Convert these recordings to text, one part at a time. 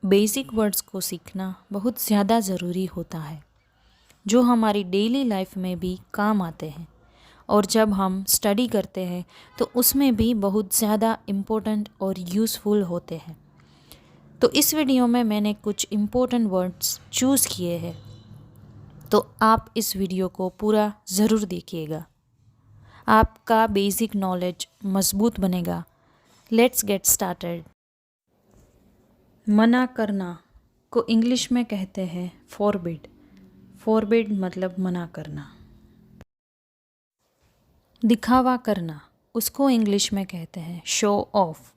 Basic words को सीखना बहुत ज़्यादा ज़रूरी होता है, जो हमारी डेली लाइफ में भी काम आते हैं। और जब हम स्टडी करते हैं तो उसमें भी बहुत ज़्यादा इम्पोर्टेंट और यूज़फुल होते हैं। तो इस वीडियो में मैंने कुछ इम्पोर्टेंट वर्ड्स चूज़ किए हैं, तो आप इस वीडियो को पूरा ज़रूर देखिएगा। आपका बेसिक नॉलेज मजबूत बनेगा। Let's get started. मना करना को इंग्लिश में कहते हैं फॉरबिड। फॉरबिड मतलब मना करना। दिखावा करना उसको इंग्लिश में कहते हैं शो ऑफ।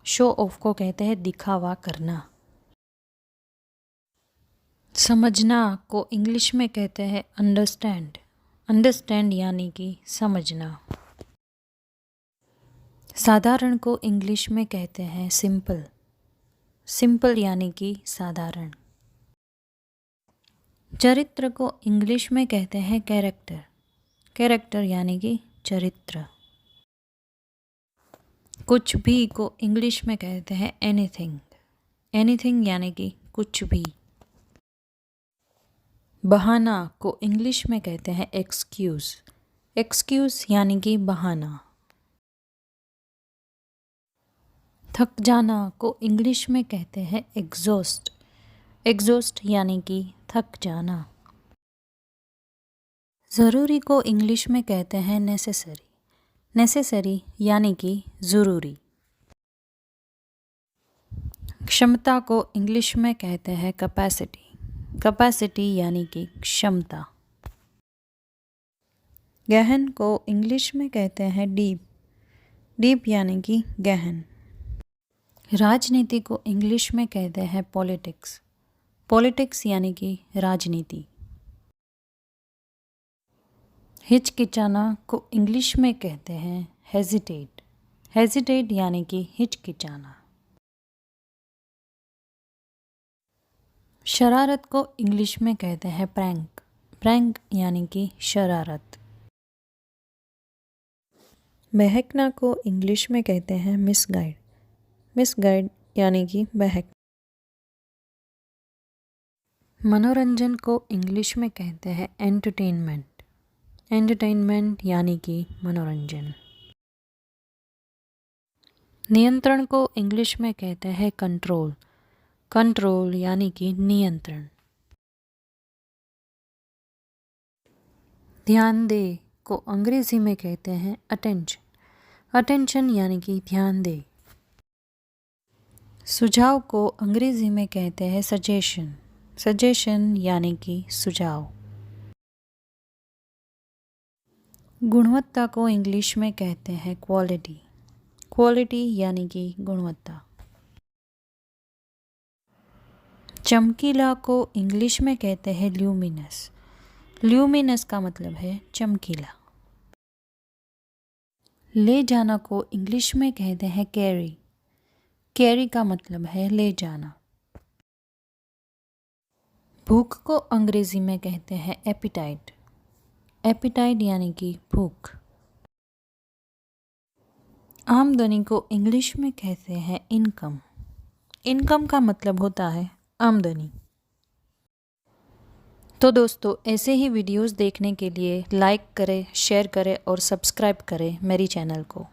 शो ऑफ को कहते हैं दिखावा करना। समझना को इंग्लिश में कहते हैं अंडरस्टैंड। अंडरस्टैंड यानी कि समझना। साधारण को इंग्लिश में कहते हैं सिंपल। सिंपल यानी कि साधारण। चरित्र को इंग्लिश में कहते हैं कैरेक्टर। कैरेक्टर यानी कि चरित्र। कुछ भी को इंग्लिश में कहते हैं एनीथिंग। एनीथिंग यानी कि कुछ भी। बहाना को इंग्लिश में कहते हैं एक्सक्यूज। एक्सक्यूज यानी कि बहाना। थक जाना को इंग्लिश में कहते हैं एग्जॉस्ट। एग्जॉस्ट यानी कि थक जाना। ज़रूरी को इंग्लिश में कहते हैं नेसेसरी। नेसेसरी यानी कि ज़रूरी। क्षमता को इंग्लिश में कहते हैं कैपेसिटी। कैपेसिटी यानी कि क्षमता। गहन को इंग्लिश में कहते हैं डीप। डीप यानी कि गहन। राजनीति को इंग्लिश में कहते हैं पॉलिटिक्स। पॉलिटिक्स यानी कि राजनीति। हिचकिचाना को इंग्लिश में कहते हैं हेजिटेट। हेजिटेट यानी कि हिचकिचाना। शरारत को इंग्लिश में कहते हैं प्रैंक। प्रैंक यानी कि शरारत। बहकना को इंग्लिश में कहते हैं मिसगाइड। मिसगाइड यानी कि बहक। मनोरंजन को इंग्लिश में कहते हैं एंटरटेनमेंट। एंटरटेनमेंट यानी कि मनोरंजन। नियंत्रण को इंग्लिश में कहते हैं कंट्रोल। कंट्रोल यानी कि नियंत्रण। ध्यान दे को अंग्रेजी में कहते हैं अटेंशन। अटेंशन यानी कि ध्यान दे। सुझाव को अंग्रेजी में कहते हैं सजेशन। सजेशन यानी कि सुझाव। गुणवत्ता को इंग्लिश में कहते हैं क्वालिटी। क्वालिटी यानी कि गुणवत्ता। चमकीला को इंग्लिश में कहते हैं ल्यूमिनस। ल्यूमिनस का मतलब है चमकीला। ले जाना को इंग्लिश में कहते हैं कैरी। कैरी का मतलब है ले जाना। भूख को अंग्रेजी में कहते हैं एपिटाइट। एपिटाइट यानी कि भूख। आमदनी को इंग्लिश में कहते हैं इनकम। इनकम का मतलब होता है आमदनी। तो दोस्तों, ऐसे ही वीडियोस देखने के लिए लाइक करें, शेयर करें और सब्सक्राइब करें मेरी चैनल को।